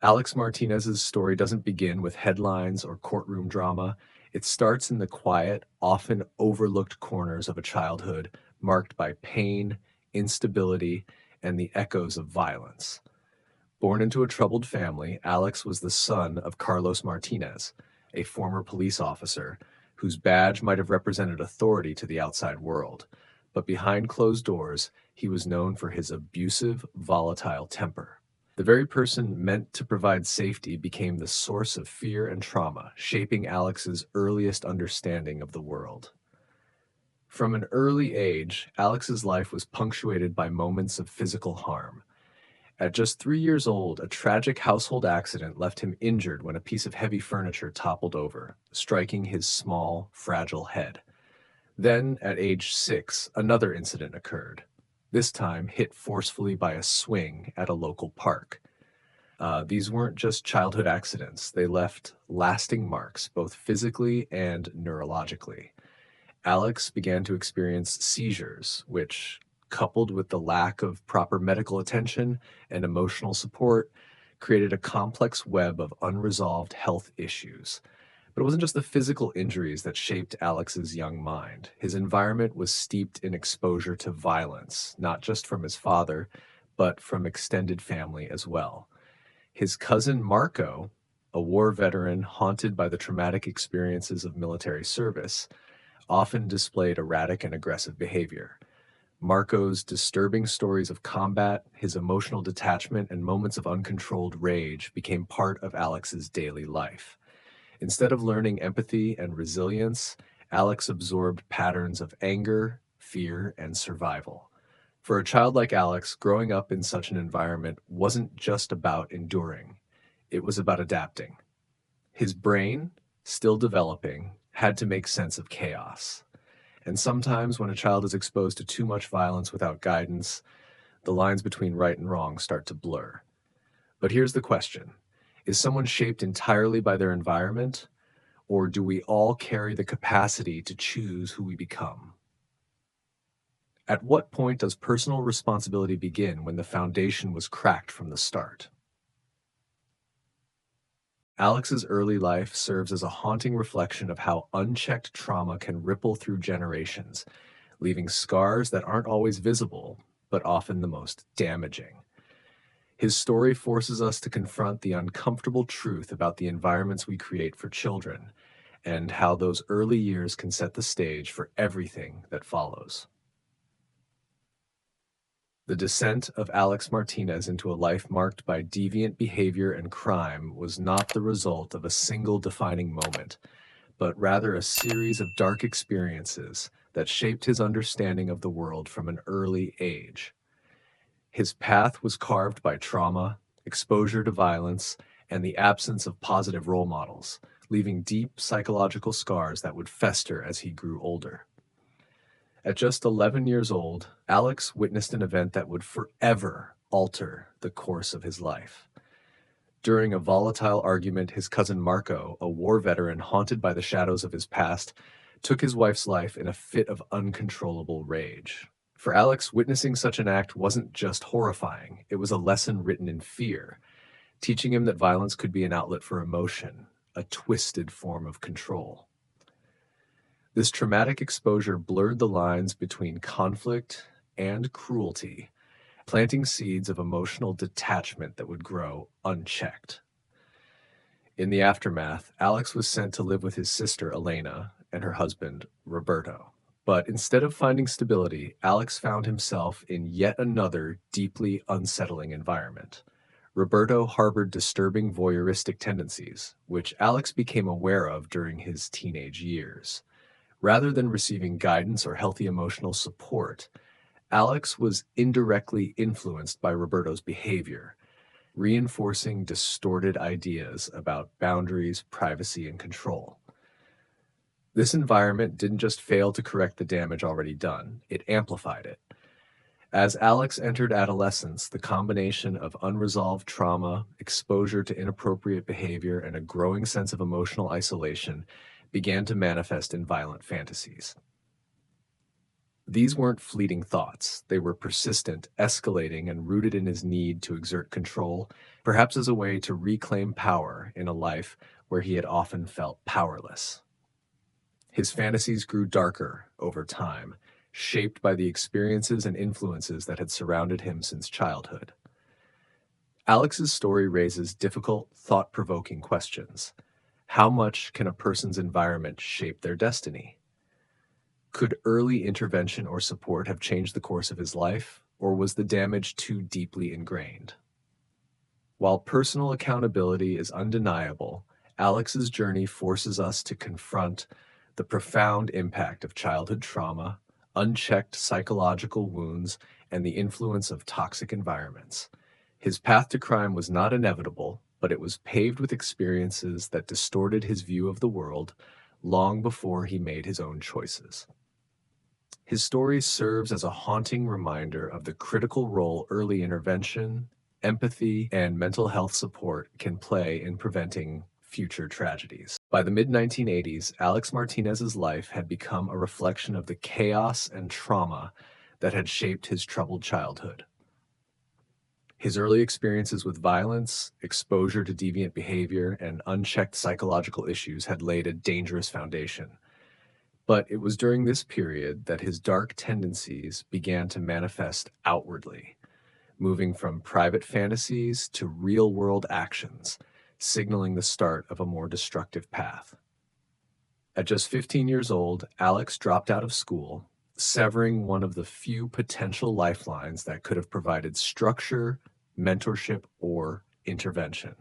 Alex Martinez's story doesn't begin with headlines or courtroom drama. It starts in the quiet, often overlooked corners of a childhood marked by pain, instability, and the echoes of violence. Born into a troubled family, Alex was the son of Carlos Martinez, a former police officer whose badge might have represented authority to the outside world. But behind closed doors, he was known for his abusive, volatile temper. The very person meant to provide safety became the source of fear and trauma, shaping Alex's earliest understanding of the world. From an early age, Alex's life was punctuated by moments of physical harm. At just 3 years old, a tragic household accident left him injured when a piece of heavy furniture toppled over, striking his small, fragile head. Then, at age 6, another incident occurred, this time hit forcefully by a swing at a local park. These weren't just childhood accidents, they left lasting marks, both physically and neurologically. Alex began to experience seizures, which, coupled with the lack of proper medical attention and emotional support, created a complex web of unresolved health issues. But it wasn't just the physical injuries that shaped Alex's young mind. His environment was steeped in exposure to violence, not just from his father, but from extended family as well. His cousin Marco, a war veteran haunted by the traumatic experiences of military service, often displayed erratic and aggressive behavior. Marco's disturbing stories of combat, his emotional detachment, and moments of uncontrolled rage became part of Alex's daily life. Instead of learning empathy and resilience, Alex absorbed patterns of anger, fear, and survival. For a child like Alex, growing up in such an environment wasn't just about enduring, it was about adapting. His brain, still developing, had to make sense of chaos. And sometimes, when a child is exposed to too much violence without guidance, the lines between right and wrong start to blur. But here's the question: is someone shaped entirely by their environment, or do we all carry the capacity to choose who we become? At what point does personal responsibility begin when the foundation was cracked from the start? Alex's early life serves as a haunting reflection of how unchecked trauma can ripple through generations, leaving scars that aren't always visible, but often the most damaging. His story forces us to confront the uncomfortable truth about the environments we create for children and how those early years can set the stage for everything that follows. The descent of Alex Martinez into a life marked by deviant behavior and crime was not the result of a single defining moment, but rather a series of dark experiences that shaped his understanding of the world from an early age. His path was carved by trauma, exposure to violence, and the absence of positive role models, leaving deep psychological scars that would fester as he grew older. At just 11 years old, Alex witnessed an event that would forever alter the course of his life. During a volatile argument, his cousin Marco, a war veteran haunted by the shadows of his past, took his wife's life in a fit of uncontrollable rage. For Alex, witnessing such an act wasn't just horrifying, it was a lesson written in fear, teaching him that violence could be an outlet for emotion, a twisted form of control. This traumatic exposure blurred the lines between conflict and cruelty, planting seeds of emotional detachment that would grow unchecked. In the aftermath, Alex was sent to live with his sister Elena and her husband Roberto. But instead of finding stability, Alex found himself in yet another deeply unsettling environment. Roberto harbored disturbing voyeuristic tendencies, which Alex became aware of during his teenage years. Rather than receiving guidance or healthy emotional support, Alex was indirectly influenced by Roberto's behavior, reinforcing distorted ideas about boundaries, privacy, and control. This environment didn't just fail to correct the damage already done, it amplified it. As Alex entered adolescence, the combination of unresolved trauma, exposure to inappropriate behavior, and a growing sense of emotional isolation began to manifest in violent fantasies. These weren't fleeting thoughts. They were persistent, escalating, and rooted in his need to exert control, perhaps as a way to reclaim power in a life where he had often felt powerless. His fantasies grew darker over time, shaped by the experiences and influences that had surrounded him since childhood. Alex's story raises difficult, thought provoking questions. How much can a person's environment shape their destiny? Could early intervention or support have changed the course of his life, or was the damage too deeply ingrained? While personal accountability is undeniable, Alex's journey forces us to confront the profound impact of childhood trauma, unchecked psychological wounds, and the influence of toxic environments. His path to crime was not inevitable, but it was paved with experiences that distorted his view of the world long before he made his own choices. His story serves as a haunting reminder of the critical role early intervention, empathy, and mental health support can play in preventing future tragedies. By the mid 1980s, Alex Martinez's life had become a reflection of the chaos and trauma that had shaped his troubled childhood. His early experiences with violence, exposure to deviant behavior, and unchecked psychological issues had laid a dangerous foundation. But it was during this period that his dark tendencies began to manifest outwardly, moving from private fantasies to real-world actions, signaling the start of a more destructive path. At just 15 years old, Alex dropped out of school, severing one of the few potential lifelines that could have provided structure, mentorship, or intervention.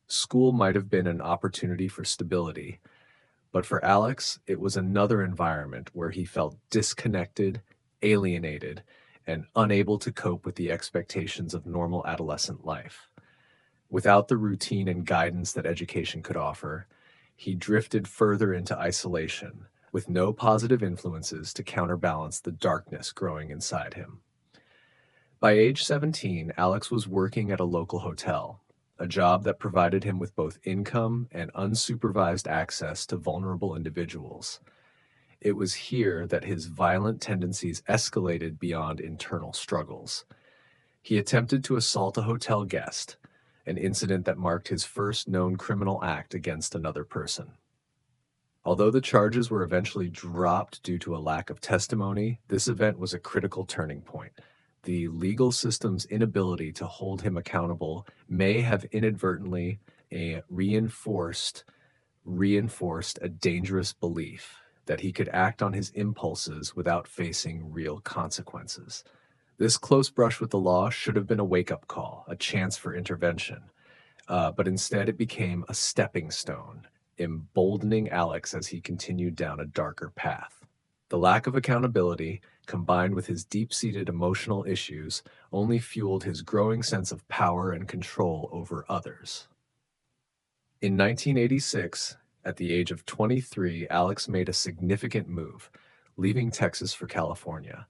School might have been an opportunity for stability, but for Alex, it was another environment where he felt disconnected, alienated, and unable to cope with the expectations of normal adolescent life. Without the routine and guidance that education could offer, he drifted further into isolation, with no positive influences to counterbalance the darkness growing inside him. By age 17, Alex was working at a local hotel, a job that provided him with both income and unsupervised access to vulnerable individuals. It was here that his violent tendencies escalated beyond internal struggles. He attempted to assault a hotel guest, an incident that marked his first known criminal act against another person. Although the charges were eventually dropped due to a lack of testimony, this event was a critical turning point. The legal system's inability to hold him accountable may have inadvertently reinforced a dangerous belief that he could act on his impulses without facing real consequences. This close brush with the law should have been a wake-up call, a chance for intervention, but instead it became a stepping stone, emboldening Alex as he continued down a darker path. The lack of accountability, combined with his deep-seated emotional issues, only fueled his growing sense of power and control over others. In 1986, at the age of 23, Alex made a significant move, leaving Texas for California.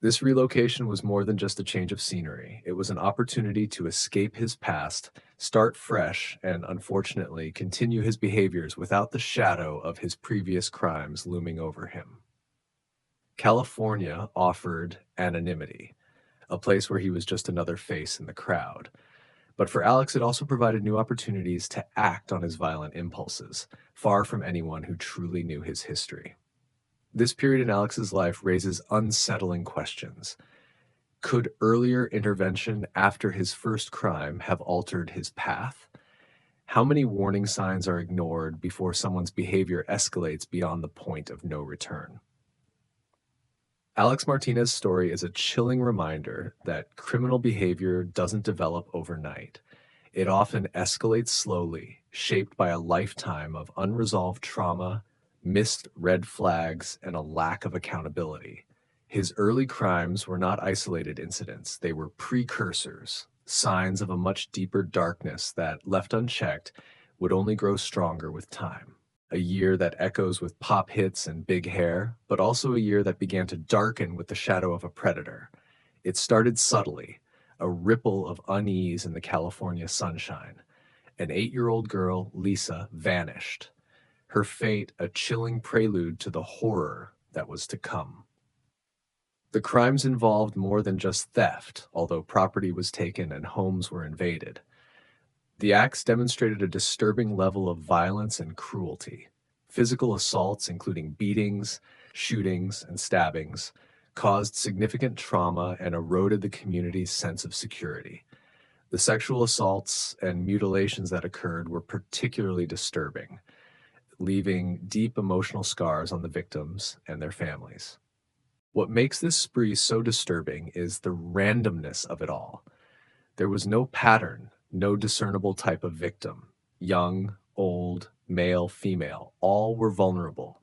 This relocation was more than just a change of scenery. It was an opportunity to escape his past, start fresh, and unfortunately continue his behaviors without the shadow of his previous crimes looming over him. California offered anonymity, a place where he was just another face in the crowd. But for Alex, it also provided new opportunities to act on his violent impulses, far from anyone who truly knew his history. This period in Alex's life raises unsettling questions. Could earlier intervention after his first crime have altered his path? How many warning signs are ignored before someone's behavior escalates beyond the point of no return? Alex Martinez's story is a chilling reminder that criminal behavior doesn't develop overnight. It often escalates slowly, shaped by a lifetime of unresolved trauma, missed red flags, and a lack of accountability. His early crimes were not isolated incidents, they were precursors, signs of a much deeper darkness that, left unchecked, would only grow stronger with time. A year that echoes with pop hits and big hair, but also a year that began to darken with the shadow of a predator. It started subtly, a ripple of unease in the California sunshine. An 8-year-old girl, Lisa, vanished. Her fate a chilling prelude to the horror that was to come. The crimes involved more than just theft, although property was taken and homes were invaded. The acts demonstrated a disturbing level of violence and cruelty. Physical assaults, including beatings, shootings, and stabbings, caused significant trauma and eroded the community's sense of security. The sexual assaults and mutilations that occurred were particularly disturbing, leaving deep emotional scars on the victims and their families. What makes this spree so disturbing is the randomness of it all. There was no pattern, no discernible type of victim. Young, old, male, female, all were vulnerable.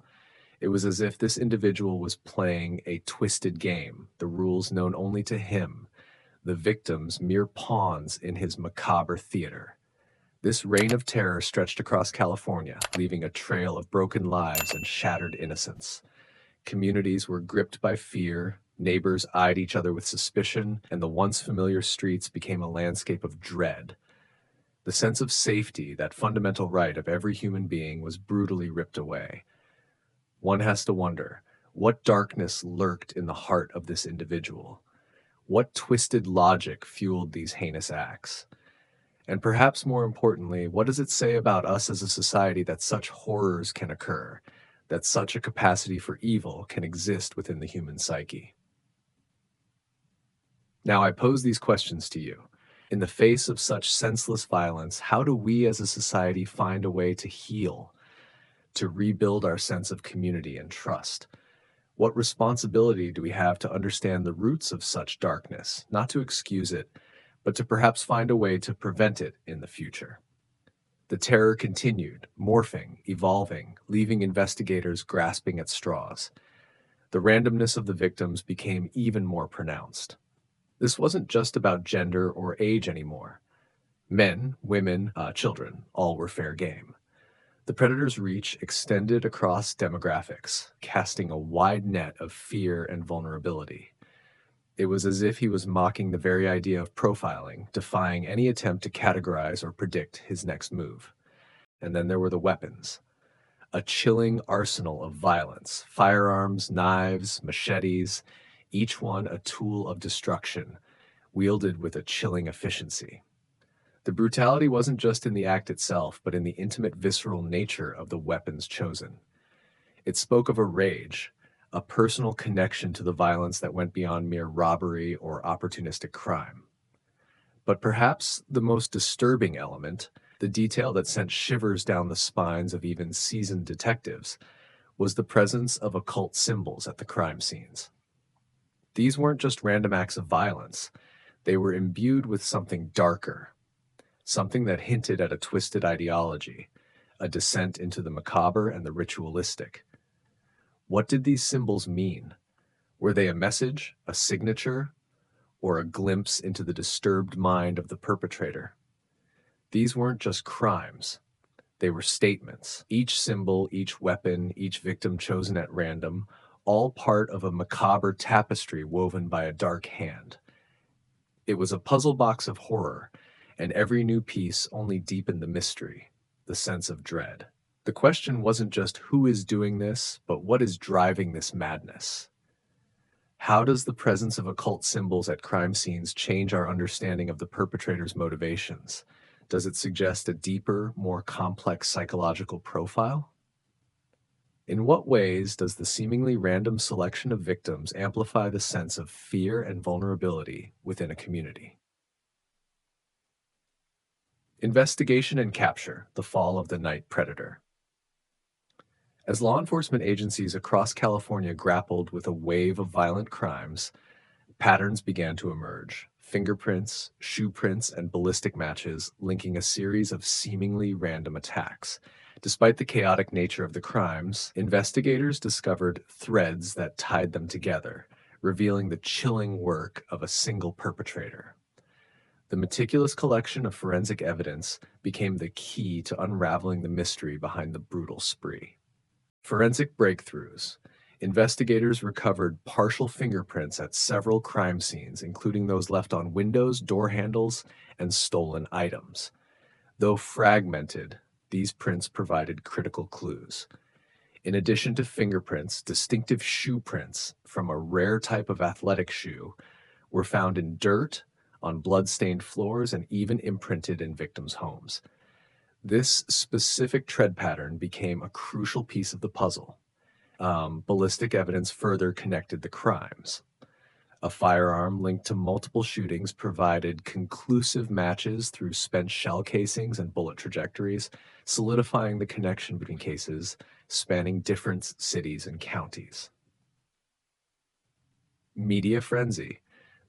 It was as if this individual was playing a twisted game, the rules known only to him, the victims mere pawns in his macabre theater. This reign of terror stretched across California, leaving a trail of broken lives and shattered innocence. Communities were gripped by fear, neighbors eyed each other with suspicion, and the once familiar streets became a landscape of dread. The sense of safety, that fundamental right of every human being, was brutally ripped away. One has to wonder, what darkness lurked in the heart of this individual? What twisted logic fueled these heinous acts? And perhaps more importantly, what does it say about us as a society that such horrors can occur, that such a capacity for evil can exist within the human psyche? Now, I pose these questions to you. In the face of such senseless violence, how do we as a society find a way to heal, to rebuild our sense of community and trust? What responsibility do we have to understand the roots of such darkness, not to excuse it, but to perhaps find a way to prevent it in the future? The terror continued, morphing, evolving, leaving investigators grasping at straws. The randomness of the victims became even more pronounced. This wasn't just about gender or age anymore. Men, women, children, all were fair game. The predator's reach extended across demographics, casting a wide net of fear and vulnerability. It was as if he was mocking the very idea of profiling, defying any attempt to categorize or predict his next move. And then there were the weapons. A chilling arsenal of violence, firearms, knives, machetes, each one a tool of destruction, wielded with a chilling efficiency. The brutality wasn't just in the act itself, but in the intimate, visceral nature of the weapons chosen. It spoke of a rage, a personal connection to the violence that went beyond mere robbery or opportunistic crime. But perhaps the most disturbing element, the detail that sent shivers down the spines of even seasoned detectives, was the presence of occult symbols at the crime scenes. These weren't just random acts of violence, they were imbued with something darker, something that hinted at a twisted ideology, a descent into the macabre and the ritualistic. What did these symbols mean? Were they a message, a signature, or a glimpse into the disturbed mind of the perpetrator? These weren't just crimes. They were statements. Each symbol, each weapon, each victim chosen at random, all part of a macabre tapestry woven by a dark hand. It was a puzzle box of horror, and every new piece only deepened the mystery, the sense of dread. The question wasn't just who is doing this, but what is driving this madness? How does the presence of occult symbols at crime scenes change our understanding of the perpetrator's motivations? Does it suggest a deeper, more complex psychological profile? In what ways does the seemingly random selection of victims amplify the sense of fear and vulnerability within a community? Investigation and capture: the fall of the night predator. As law enforcement agencies across California grappled with a wave of violent crimes, patterns began to emerge: fingerprints, shoe prints, and ballistic matches linking a series of seemingly random attacks. Despite the chaotic nature of the crimes, investigators discovered threads that tied them together, revealing the chilling work of a single perpetrator. The meticulous collection of forensic evidence became the key to unraveling the mystery behind the brutal spree. Forensic breakthroughs. Investigators recovered partial fingerprints at several crime scenes, including those left on windows, door handles, and stolen items. Though fragmented, these prints provided critical clues. In addition to fingerprints, distinctive shoe prints from a rare type of athletic shoe were found in dirt, on blood-stained floors, and even imprinted in victims' homes. This specific tread pattern became a crucial piece of the puzzle. Ballistic evidence further connected the crimes. A firearm linked to multiple shootings provided conclusive matches through spent shell casings and bullet trajectories, solidifying the connection between cases spanning different cities and counties. Media frenzy.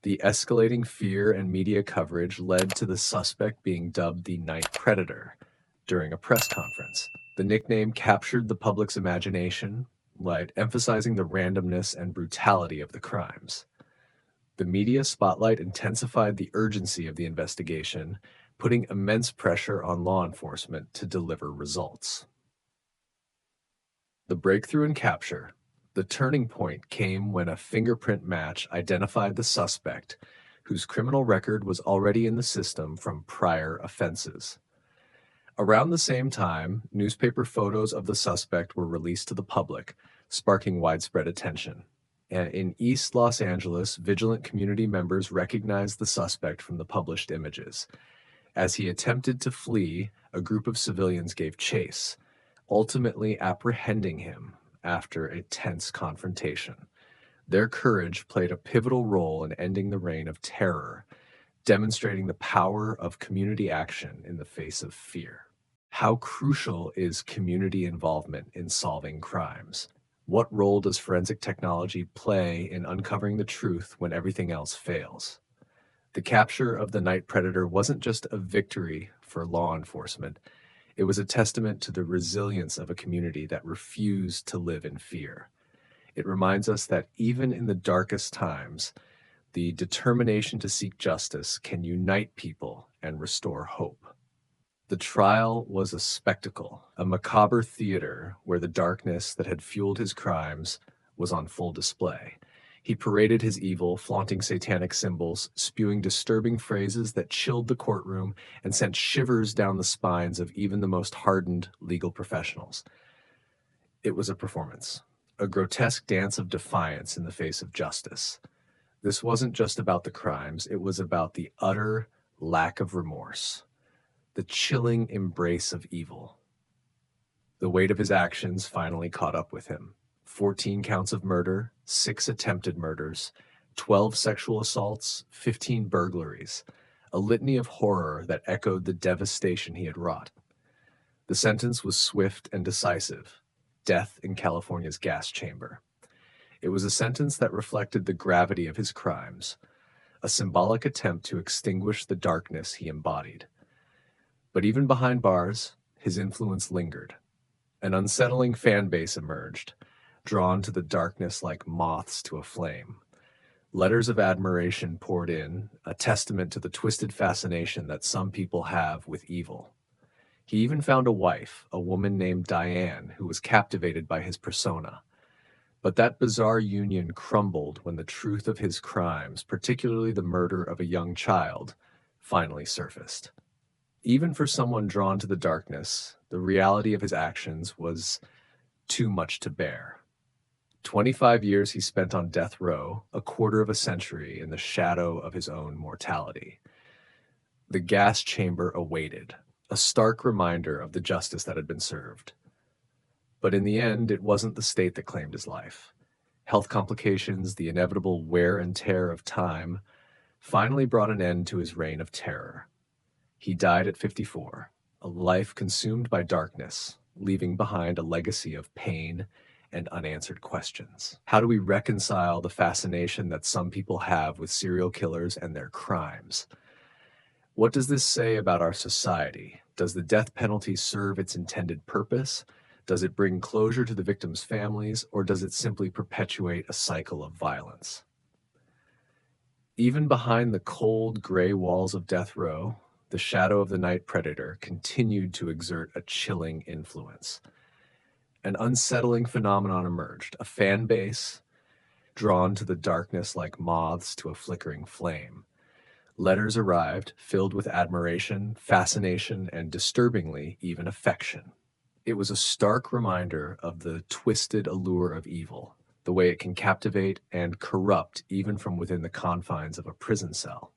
The escalating fear and media coverage led to the suspect being dubbed the Night Predator during a press conference. The nickname captured the public's imagination, emphasizing the randomness and brutality of the crimes. The media spotlight intensified the urgency of the investigation, putting immense pressure on law enforcement to deliver results. The breakthrough and capture. The turning point came when a fingerprint match identified the suspect, whose criminal record was already in the system from prior offenses. Around the same time, newspaper photos of the suspect were released to the public, sparking widespread attention. And in East Los Angeles, vigilant community members recognized the suspect from the published images. As he attempted to flee, a group of civilians gave chase, ultimately apprehending him after a tense confrontation. Their courage played a pivotal role in ending the reign of terror, demonstrating the power of community action in the face of fear. How crucial is community involvement in solving crimes? What role does forensic technology play in uncovering the truth when everything else fails? The capture of the Night Predator wasn't just a victory for law enforcement. It was a testament to the resilience of a community that refused to live in fear. It reminds us that even in the darkest times, the determination to seek justice can unite people and restore hope. The trial was a spectacle, a macabre theater where the darkness that had fueled his crimes was on full display. He paraded his evil, flaunting satanic symbols, spewing disturbing phrases that chilled the courtroom and sent shivers down the spines of even the most hardened legal professionals. It was a performance, a grotesque dance of defiance in the face of justice. This wasn't just about the crimes, it was about the utter lack of remorse, the chilling embrace of evil. The weight of his actions finally caught up with him. 14 counts of murder, 6 attempted murders, 12 sexual assaults, 15 burglaries, a litany of horror that echoed the devastation he had wrought. The sentence was swift and decisive: death in California's gas chamber. It was a sentence that reflected the gravity of his crimes, a symbolic attempt to extinguish the darkness he embodied. But even behind bars, his influence lingered. An unsettling fan base emerged, drawn to the darkness like moths to a flame. Letters of admiration poured in, a testament to the twisted fascination that some people have with evil. He even found a wife, a woman named Diane, who was captivated by his persona. But that bizarre union crumbled when the truth of his crimes, particularly the murder of a young child, finally surfaced. Even for someone drawn to the darkness, the reality of his actions was too much to bear. 25 years he spent on death row, a quarter of a century in the shadow of his own mortality. The gas chamber awaited, a stark reminder of the justice that had been served. But in the end, it wasn't the state that claimed his life. Health complications, the inevitable wear and tear of time, finally brought an end to his reign of terror. He died at 54, a life consumed by darkness, leaving behind a legacy of pain and unanswered questions. How do we reconcile the fascination that some people have with serial killers and their crimes? What does this say about our society? Does the death penalty serve its intended purpose? Does it bring closure to the victims' families, or does it simply perpetuate a cycle of violence? Even behind the cold, gray walls of death row, the shadow of the Night Predator continued to exert a chilling influence. An unsettling phenomenon emerged, a fan base drawn to the darkness like moths to a flickering flame. Letters arrived, filled with admiration, fascination, and disturbingly, even affection. It was a stark reminder of the twisted allure of evil, the way it can captivate and corrupt even from within the confines of a prison cell.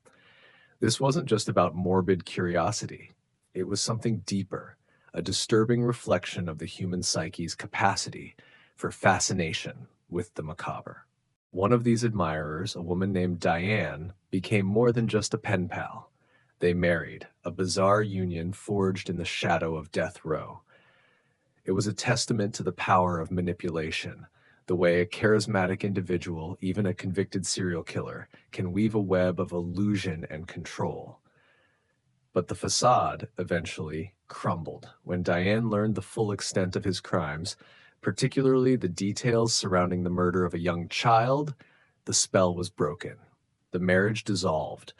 This wasn't just about morbid curiosity, it was something deeper, a disturbing reflection of the human psyche's capacity for fascination with the macabre. One of these admirers, a woman named Diane, became more than just a pen pal. They married, a bizarre union forged in the shadow of death row. It was a testament to the power of manipulation, the way a charismatic individual, even a convicted serial killer, can weave a web of illusion and control. But the facade eventually crumbled when Diane learned the full extent of his crimes, particularly the details surrounding the murder of a young child. The spell was broken. The marriage dissolved,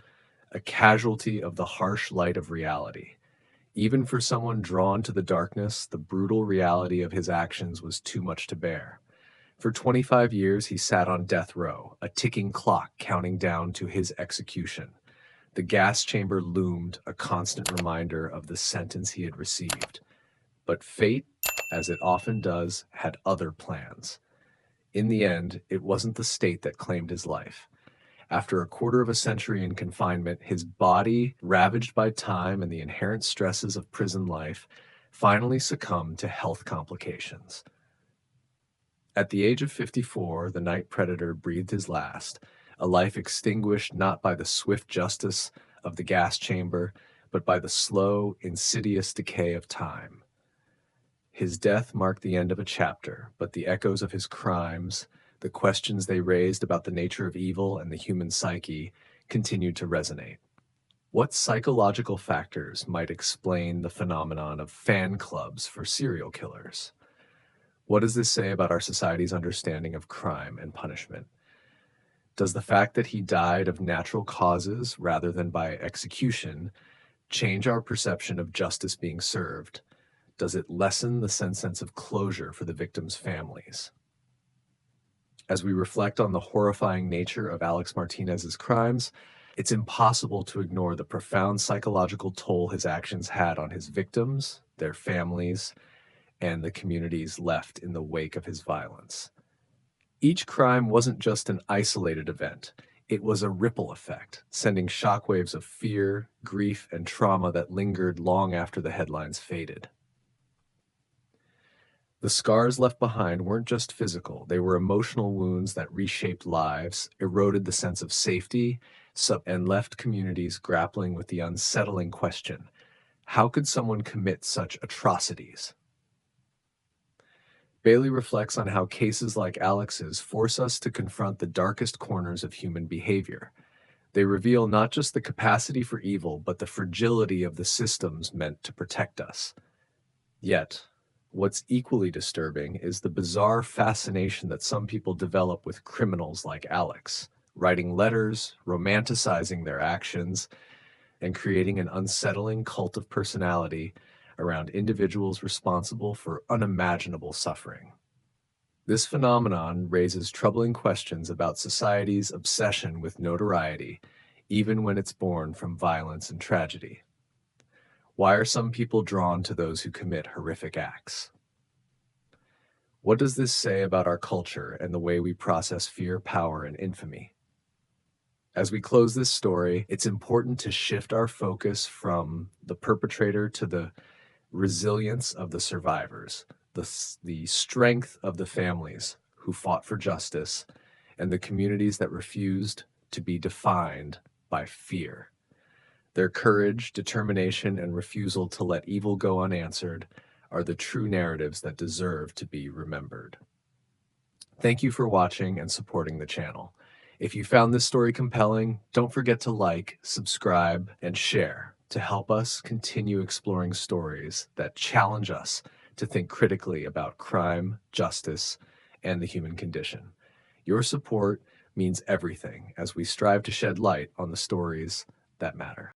a casualty of the harsh light of reality. Even for someone drawn to the darkness, the brutal reality of his actions was too much to bear. For 25 years, he sat on death row, a ticking clock counting down to his execution. The gas chamber loomed, a constant reminder of the sentence he had received. But fate, as it often does, had other plans. In the end, it wasn't the state that claimed his life. After a quarter of a century in confinement, his body, ravaged by time and the inherent stresses of prison life, finally succumbed to health complications. At the age of 54, the night predator breathed his last, a life extinguished not by the swift justice of the gas chamber, but by the slow, insidious decay of time. His death marked the end of a chapter, but the echoes of his crimes, the questions they raised about the nature of evil and the human psyche, continued to resonate. What psychological factors might explain the phenomenon of fan clubs for serial killers? What does this say about our society's understanding of crime and punishment? Does the fact that he died of natural causes rather than by execution change our perception of justice being served? Does it lessen the sense of closure for the victims' families? As we reflect on the horrifying nature of Alex Martinez's crimes, it's impossible to ignore the profound psychological toll his actions had on his victims, their families, and the communities left in the wake of his violence. Each crime wasn't just an isolated event. It was a ripple effect, sending shockwaves of fear, grief, and trauma that lingered long after the headlines faded. The scars left behind weren't just physical, they were emotional wounds that reshaped lives, eroded the sense of safety, and left communities grappling with the unsettling question: how could someone commit such atrocities? Bailey reflects on how cases like Alex's force us to confront the darkest corners of human behavior. They reveal not just the capacity for evil, but the fragility of the systems meant to protect us. Yet, what's equally disturbing is the bizarre fascination that some people develop with criminals like Alex, writing letters, romanticizing their actions, and creating an unsettling cult of personality around individuals responsible for unimaginable suffering. This phenomenon raises troubling questions about society's obsession with notoriety, even when it's born from violence and tragedy. Why are some people drawn to those who commit horrific acts? What does this say about our culture and the way we process fear, power, and infamy? As we close this story, it's important to shift our focus from the perpetrator to the resilience of the survivors, the strength of the families who fought for justice, and the communities that refused to be defined by fear. Their courage, determination, and refusal to let evil go unanswered are the true narratives that deserve to be remembered. Thank you for watching and supporting the channel. If you found this story compelling, don't forget to like, subscribe, and share to help us continue exploring stories that challenge us to think critically about crime, justice, and the human condition. Your support means everything as we strive to shed light on the stories that matter.